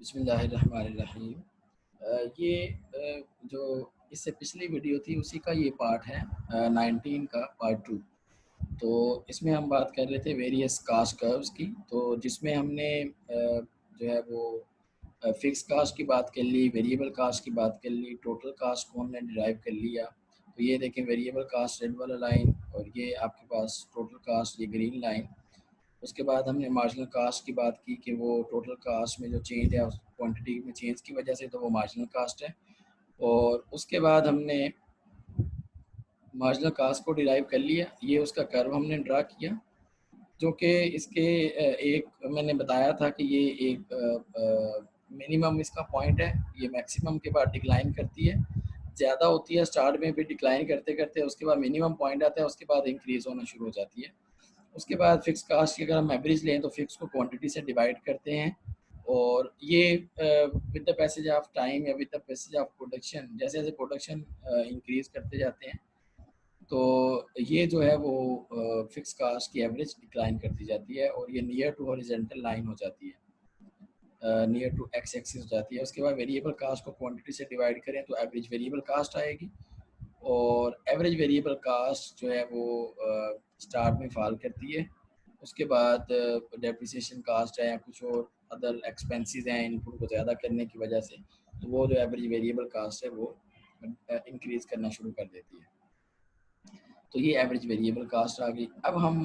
बिस्मिल्लाहिर्रहमानिर्रहीम। ये जो इससे पिछली वीडियो थी उसी का ये पार्ट है 19 का पार्ट 2। तो इसमें हम बात कर रहे थे वेरियस कास्ट कर्व्स की, तो जिसमें हमने जो है वो फिक्स कास्ट की बात कर ली, वेरिएबल कास्ट की बात कर ली, टोटल कास्ट को हमने डिराइव कर लिया। तो ये देखें वेरिएबल कास्ट रेड वाला लाइन और ये आपके पास टोटल कास्ट ये ग्रीन लाइन। उसके बाद हमने मार्जिनल कास्ट की बात की कि वो टोटल कास्ट में जो चेंज है उस क्वांटिटी में चेंज की वजह से, तो वो मार्जिनल कास्ट है। और उसके बाद हमने मार्जिनल कास्ट को डिराइव कर लिया, ये उसका कर्व हमने ड्रा किया, जो कि इसके एक मैंने बताया था कि ये एक मिनिमम इसका पॉइंट है, ये मैक्सिमम के बाद डिक्लाइन करती है, ज़्यादा होती है स्टार्ट में भी डिक्लाइन करते करते, उसके बाद मिनिमम पॉइंट आता है, उसके बाद इंक्रीज़ होना शुरू हो जाती है। उसके बाद फिक्स कास्ट की अगर हम एवरेज लें तो फिक्स को क्वांटिटी से डिवाइड करते हैं, और ये with the passage of time या with the passage of production, जैसे जैसे प्रोडक्शन इंक्रीज करते जाते हैं तो ये जो है वो फिक्स कास्ट की एवरेज डिक्लाइन करती जाती है और ये नियर टू हॉरिजॉन्टल लाइन हो जाती है, नियर टू एक्स एक्सिस हो जाती है। उसके बाद वेरिएबल कास्ट को क्वांटिटी से डिवाइड करें तो एवरेज वेरिएबल कास्ट आएगी, और एवरेज वेरिएबल कास्ट जो है वो स्टार्ट में फॉल करती है। उसके बाद डेप्रिसिएशन कास्ट है या कुछ और अदर एक्सपेंसेस हैं इनपुट को ज़्यादा करने की वजह से, तो वो जो एवरेज वेरिएबल कास्ट है वो इंक्रीज़ करना शुरू कर देती है। तो ये एवरेज वेरिएबल कास्ट आ गई। अब हम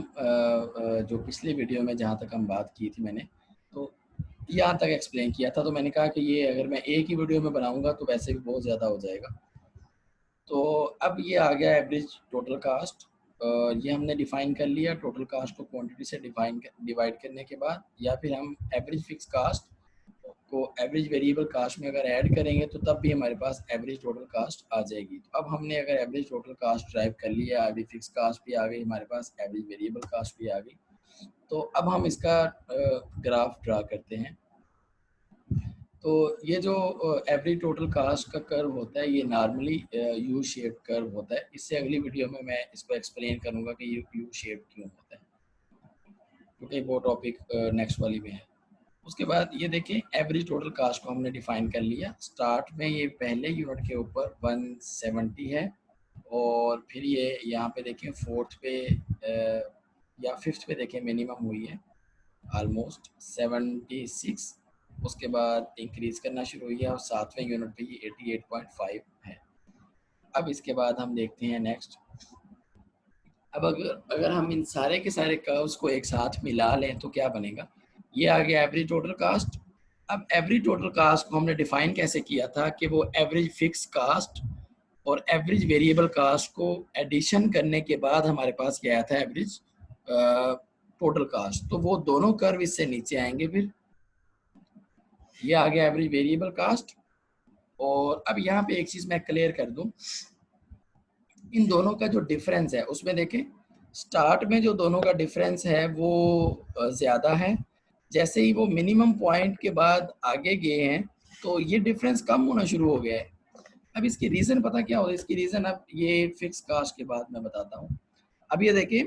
जो पिछले वीडियो में जहाँ तक हम बात की थी मैंने, तो यहाँ तक एक्सप्लेन किया था, तो मैंने कहा कि ये अगर मैं एक ही वीडियो में बनाऊँगा तो वैसे भी बहुत ज़्यादा हो जाएगा। तो अब ये आ गया एवरेज टोटल कास्ट, ये हमने डिफाइन कर लिया टोटल कास्ट को क्वांटिटी से डिवाइड करने के बाद, या फिर हम एवरेज फिक्स कास्ट को एवरेज वेरिएबल कास्ट में अगर ऐड करेंगे तो तब भी हमारे पास एवरेज टोटल कास्ट आ जाएगी। तो अब हमने अगर एवरेज टोटल कास्ट ड्राइव कर लिया, एवरेज फिक्स कास्ट भी आ गई हमारे पास, एवरेज वेरिएबल कास्ट भी आ गई, तो अब हम इसका ग्राफ ड्रा करते हैं। तो ये जो एवरेज टोटल कास्ट का कर्व होता है ये नॉर्मली यू शेप कर्व होता है। इससे अगली वीडियो में मैं इसको एक्सप्लेन करूंगा कि ये यू शेप क्यों होता है, क्योंकि वो टॉपिक नेक्स्ट वाली में है। उसके बाद ये देखें एवरेज टोटल कास्ट को हमने डिफाइन कर लिया। स्टार्ट में ये पहले यूनिट के ऊपर 170 है, और फिर ये यहाँ पे देखें फोर्थ पे या फिफ्थ पे देखें मिनिमम हुई है ऑलमोस्ट 76। उसके बाद इंक्रीज करना शुरू हुई है और सातवें यूनिट पे ये 88.5 है। अब इसके बाद हम देखते हैं नेक्स्ट। अब अगर हम इन सारे के सारे कर्व्स को एक साथ मिला लें तो क्या बनेगा, ये आ गया एवरेज टोटल कास्ट। अब एवरेज टोटल कास्ट को हमने डिफाइन कैसे किया था कि वो एवरेज फिक्स कास्ट और एवरेज वेरिएबल कास्ट को एडिशन करने के बाद हमारे पास क्या आया था एवरेज टोटल कास्ट, तो वो दोनों कर्व इससे नीचे आएंगे। फिर ये आ गया एवरेज वेरिएबल कास्ट। और अब यहाँ पे एक चीज मैं क्लियर कर दूं, इन दोनों का जो डिफरेंस है उसमें देखें स्टार्ट में जो दोनों का डिफरेंस है वो ज़्यादा है, जैसे ही वो मिनिमम पॉइंट के बाद आगे गए हैं तो ये डिफरेंस कम होना शुरू हो गया है। अब इसकी रीज़न पता क्या होगा, इसकी रीज़न अब ये फिक्स कास्ट के बाद मैं बताता हूँ। अब ये देखें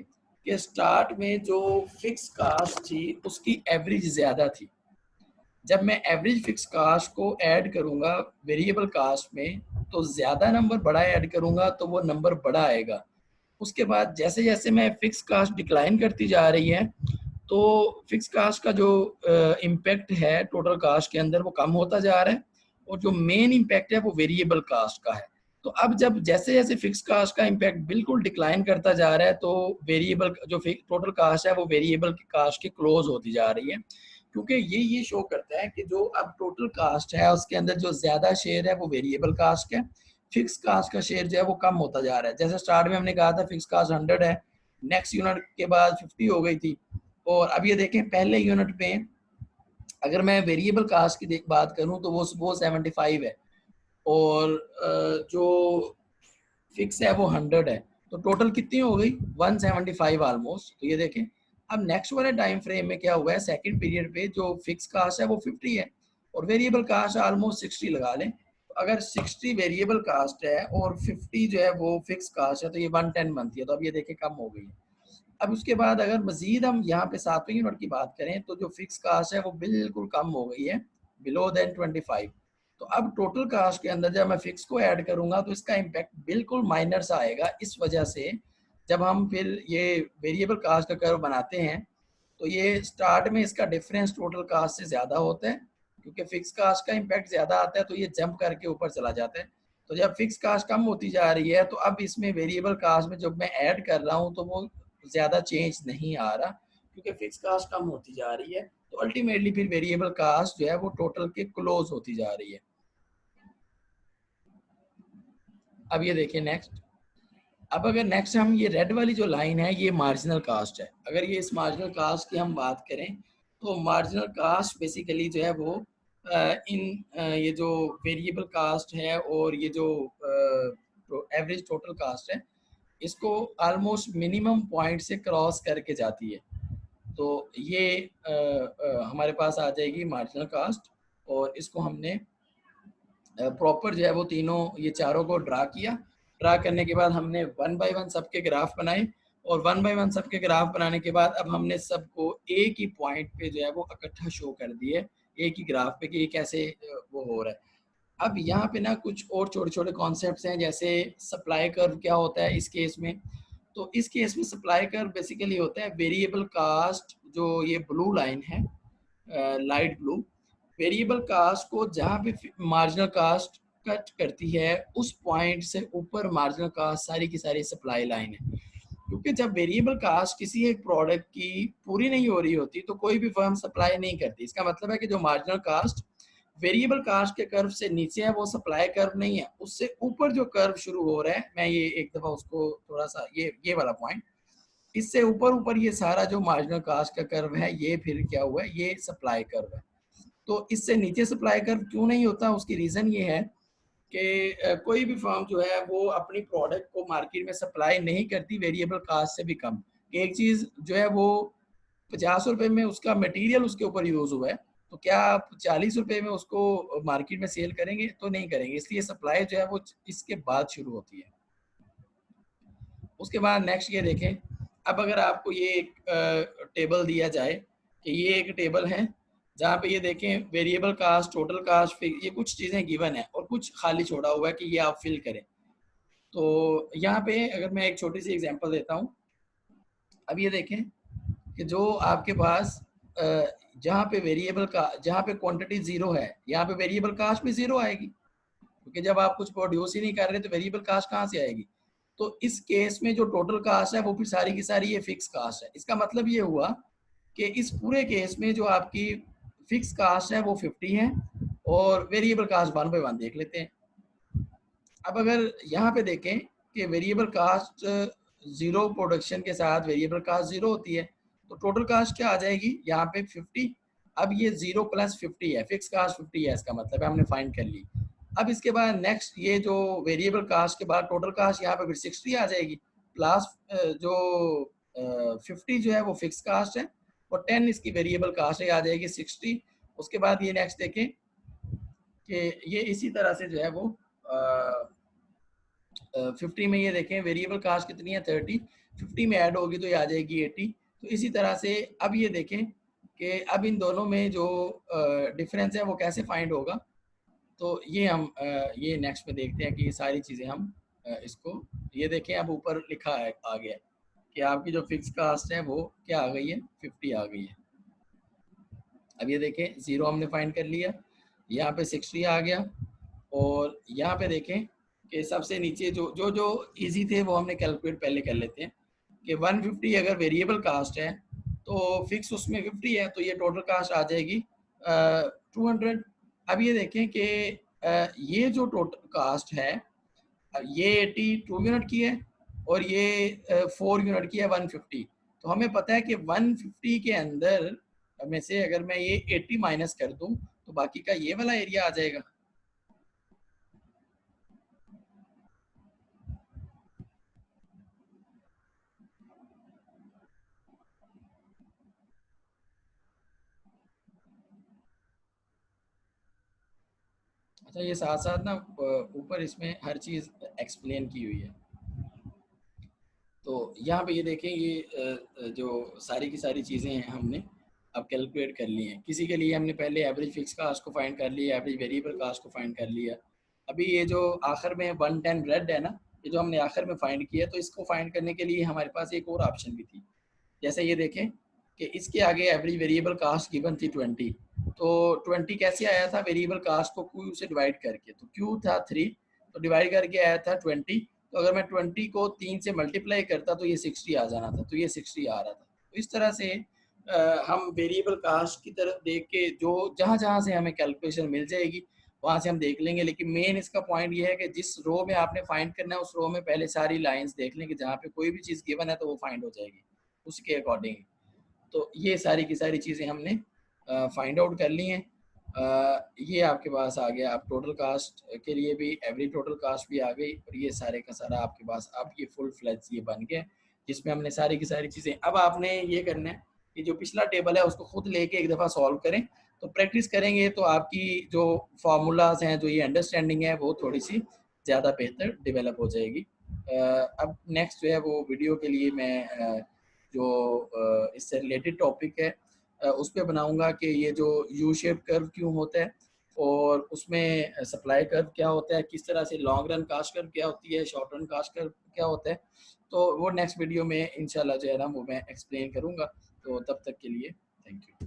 कि स्टार्ट में जो फिक्स कास्ट थी उसकी एवरेज ज़्यादा थी, जब मैं एवरेज फिक्स कास्ट को ऐड करूंगा वेरिएबल कास्ट में तो ज़्यादा नंबर बड़ा ऐड करूंगा तो वो नंबर बड़ा आएगा। उसके बाद जैसे जैसे मैं फिक्स कास्ट डिक्लाइन करती जा रही है तो फिक्स कास्ट का जो इम्पैक्ट है टोटल कास्ट के अंदर वो कम होता जा रहा है, और जो मेन इम्पैक्ट है वो वेरिएबल कास्ट का है। तो अब जब जैसे जैसे फिक्स कास्ट का इम्पैक्ट बिल्कुल डिक्लाइन करता जा रहा है तो वेरिएबल जो टोटल कास्ट है वो वेरिएबल की कास्ट के क्लोज होती जा रही है, क्योंकि ये शो करता है कि जो अब टोटल कास्ट है उसके अंदर जो ज्यादा शेयर है वो वेरिएबल कास्ट है, फिक्स कास्ट का शेयर जो है वो कम होता जा रहा है। जैसे स्टार्ट में हमने कहा था फिक्स कास्ट 100 है, नेक्स्ट यूनिट के बाद 50 हो गई थी, और अब ये देखें पहले यूनिट में अगर मैं वेरिएबल कास्ट की बात करूं तो वो 75 है, और जो फिक्स है वो 100 है, तो टोटल कितनी हो गई 175 ऑलमोस्ट। तो ये देखें अब नेक्स्ट वाले टाइम फ्रेम में क्या हुआ है, सेकंड पीरियड पे जो फिक्स कास्ट है वो 50 है और वेरिएबल कास्ट ऑलमोस्ट 60 लगा लें। तो अगर 60 वेरिएबल कास्ट है और 50 जो है वो फिक्स कास्ट है तो ये 110 बनती है। तो अब ये देखें कम हो गई है। अब उसके बाद अगर मजीद हम यहाँ पे सातवें यूनिट की बात करें तो जो फिक्स कास्ट है वो बिल्कुल कम हो गई है, बिलो देन 25। तो अब टोटल कास्ट के अंदर जब मैं फिक्स को ऐड करूंगा तो इसका इम्पैक्ट बिल्कुल माइनर सा आएगा। इस वजह से जब हम फिर ये वेरिएबल कास्ट का कर्व बनाते हैं तो ये स्टार्ट में इसका डिफरेंस टोटल कास्ट से ज़्यादा होता है, क्योंकि फिक्स कास्ट का इम्पैक्ट ज़्यादा आता है तो ये जंप करके ऊपर चला जाता है। तो जब फिक्स कास्ट कम होती जा रही है तो अब इसमें वेरिएबल कास्ट में जब मैं ऐड कर रहा हूँ तो वो ज़्यादा चेंज नहीं आ रहा, क्योंकि फिक्स कास्ट कम होती जा रही है। तो अल्टीमेटली फिर वेरिएबल कास्ट जो है वो टोटल के क्लोज होती जा रही है। अब ये देखिए नेक्स्ट। अब अगर नेक्स्ट हम ये रेड वाली जो लाइन है ये मार्जिनल कास्ट है। अगर ये इस मार्जिनल कास्ट की हम बात करें तो मार्जिनल कास्ट बेसिकली जो है वो ये जो वेरिएबल कास्ट है और ये जो एवरेज टोटल कास्ट है इसको ऑलमोस्ट मिनिमम पॉइंट से क्रॉस करके जाती है। तो ये हमारे पास आ जाएगी मार्जिनल कास्ट, और इसको हमने प्रॉपर जो है वो तीनों ये चारों को ड्रा किया। ड्रा करने के बाद हमने वन बाय वन सबके ग्राफ बनाए, और वन बाय वन सबके ग्राफ बनाने के बाद अब हमने सबको एक ही पॉइंट पे जो है वो इकट्ठा शो कर दिए एक ही ग्राफ पे कि ये कैसे वो हो रहा है। अब यहाँ पे ना कुछ और छोटे छोटे कॉन्सेप्ट्स हैं, जैसे सप्लाई कर्व क्या होता है इस केस में। तो इस केस में सप्लाई कर्व बेसिकली होता है वेरिएबल कास्ट, जो ये ब्लू लाइन है लाइट ब्लू, वेरिएबल कास्ट को जहाँ पे मार्जिनल कास्ट कट करती है उस पॉइंट से ऊपर मार्जिनल कास्ट सारी की सारी सप्लाई लाइन है। क्योंकि जब वेरिएबल कास्ट किसी एक प्रोडक्ट की पूरी नहीं हो रही होती तो कोई भी फर्म सप्लाई नहीं करती। इसका मतलब है कि जो मार्जिनल कास्ट वेरिएबल कास्ट के कर्व से नीचे है वो सप्लाई कर्व नहीं है, उससे ऊपर जो कर्व शुरू हो रहा है, मैं ये एक दफा उसको थोड़ा सा ये वाला पॉइंट, इससे ऊपर ऊपर ये सारा जो मार्जिनल कास्ट का कर्व है ये फिर क्या हुआ है, ये सप्लाई कर्व है। तो इससे नीचे सप्लाई कर्व क्यों नहीं होता, उसकी रीज़न ये है कि कोई भी फर्म जो है वो अपनी प्रोडक्ट को मार्केट में सप्लाई नहीं करती वेरिएबल कास्ट से भी कम। एक चीज़ जो है वो 50 रुपये में उसका मटेरियल उसके ऊपर यूज़ हुआ है, तो क्या आप 40 रुपये में उसको मार्केट में सेल करेंगे? तो नहीं करेंगे। इसलिए सप्लाई जो है वो इसके बाद शुरू होती है। उसके बाद नेक्स्ट ये देखें। अब अगर आपको ये एक टेबल दिया जाए कि ये एक टेबल है जहाँ पे ये देखें वेरिएबल कास्ट, टोटल कास्ट, ये कुछ चीज़ें गिवन है और कुछ खाली छोड़ा हुआ है कि ये आप फिल करें। तो यहाँ पे अगर मैं एक छोटी सी एग्जांपल देता हूँ। अब ये देखें कि जो आपके पास जहाँ पे वेरिएबल का, जहाँ पे क्वांटिटी ज़ीरो है यहाँ पे वेरिएबल कास्ट भी ज़ीरो आएगी, क्योंकि जब आप कुछ प्रोड्यूस ही नहीं कर रहे तो वेरिएबल कास्ट कहाँ से आएगी। तो इस केस में जो टोटल कास्ट है वो फिर सारी की सारी ये फिक्स कास्ट है। इसका मतलब ये हुआ कि इस पूरे केस में जो आपकी फिक्स कास्ट है वो 50 है और वेरिएबल कास्ट 1/1 देख लेते हैं। अब अगर यहाँ पे देखें कि वेरिएबल कास्ट जीरो प्रोडक्शन के साथ वेरिएबल कास्ट जीरो होती है, तो टोटल कास्ट क्या आ जाएगी यहाँ पे 50। अब ये 0 + 50 है, फिक्स कास्ट 50 है, इसका मतलब है हमने फाइंड कर ली। अब इसके बाद नेक्स्ट ये जो वेरिएबल कास्ट के बाद टोटल कास्ट यहाँ पे फिर 60 आ जाएगी, प्लस जो 50 जो है वो फिक्स कास्ट है और 10 इसकी वेरिएबल कास्ट है, आ जाएगी 60। उसके बाद ये नेक्स्ट देखें कि ये इसी तरह से जो है वो 50 में ये देखें वेरिएबल कास्ट कितनी है 30, 50 में ऐड होगी तो ये आ जाएगी 80। तो इसी तरह से अब ये देखें कि अब इन दोनों में जो डिफरेंस है वो कैसे फाइंड होगा। तो ये हम ये नेक्स्ट में देखते हैं कि ये सारी चीज़ें हम इसको ये देखें। अब ऊपर लिखा है आ गया कि आपकी जो फिक्स कास्ट है वो क्या आ गई है, 50 आ गई है। अब ये देखें 0 हमने फाइंड कर लिया, यहाँ पे 60 आ गया, और यहाँ पे देखें कि सबसे नीचे जो जो जो इजी थे वो हमने कैलकुलेट पहले कर लेते हैं कि 150 अगर वेरिएबल कास्ट है तो फिक्स उसमें 50 है, तो ये टोटल कास्ट आ जाएगी 200। अब ये देखें कि ये जो टोटल कास्ट है ये 82 यूनिट की है और ये 4 यूनिट की है 150। तो हमें पता है कि 150 के अंदर में से अगर मैं ये 80 माइनस कर दूं तो बाकी का ये वाला एरिया आ जाएगा। अच्छा, ये साथ साथ ना ऊपर इसमें हर चीज़ एक्सप्लेन की हुई है। तो यहाँ पे ये देखें ये जो सारी की सारी चीज़ें हैं हमने अब कैलकुलेट कर लिए हैं। किसी के लिए हमने पहले एवरेज फिक्स कास्ट को फाइंड कर लिया, एवरेज वेरिएबल कास्ट को फाइंड कर लिया। अभी ये जो आखिर में 110 रेड है ना, ये जो हमने आखिर में फाइंड किया, तो इसको फाइंड करने के लिए हमारे पास एक और ऑप्शन भी थी। जैसे ये देखें कि इसके आगे एवरेज वेरिएबल कास्ट गिवन थी 20, तो 20 कैसे आया था, वेरिएबल कास्ट को क्यू से डिवाइड करके, तो क्यू था 3, तो डिवाइड करके आया था 20। तो अगर मैं 20 को 3 से मल्टीप्लाई करता तो ये 60 आ जाना था, तो ये 60 आ रहा था। तो इस तरह से हम वेरिएबल कास्ट की तरफ देख के जो जहाँ जहाँ से हमें कैलकुलेशन मिल जाएगी वहाँ से हम देख लेंगे। लेकिन मेन इसका पॉइंट ये है कि जिस रो में आपने फाइंड करना है उस रो में पहले सारी लाइंस देख लें कि जहाँ पे कोई भी चीज़ गिवन है तो वो फाइंड हो जाएगी उसके अकॉर्डिंग। तो ये सारी की सारी चीज़ें हमने फाइंड आउट कर ली हैं। ये आपके पास आ गया। आप टोटल कास्ट के लिए भी एवरेज टोटल कास्ट भी आ गई, और ये सारे का सारा आपके पास अब ये फुल फ्लैज ये बन गया, जिसमें हमने सारी की सारी चीज़ें। अब आपने ये करना है कि जो पिछला टेबल है उसको खुद लेके एक दफ़ा सॉल्व करें, तो प्रैक्टिस करेंगे तो आपकी जो फार्मूलाज हैं, जो ये अंडरस्टैंडिंग है, वो थोड़ी सी ज़्यादा बेहतर डेवलप हो जाएगी। अब नेक्स्ट जो है वो वीडियो के लिए मैं जो इससे रिलेटेड टॉपिक है उस पे बनाऊंगा कि ये जो यू शेप कर्व क्यों होता है, और उसमें सप्लाई कर्व क्या होता है, किस तरह से लॉन्ग रन कास्ट कर्व क्या होती है, शॉर्ट रन कास्ट कर्व क्या होता है। तो वो नेक्स्ट वीडियो में इंशाल्लाह जो है ना वो मैं एक्सप्लेन करूंगा। तो तब तक के लिए थैंक यू।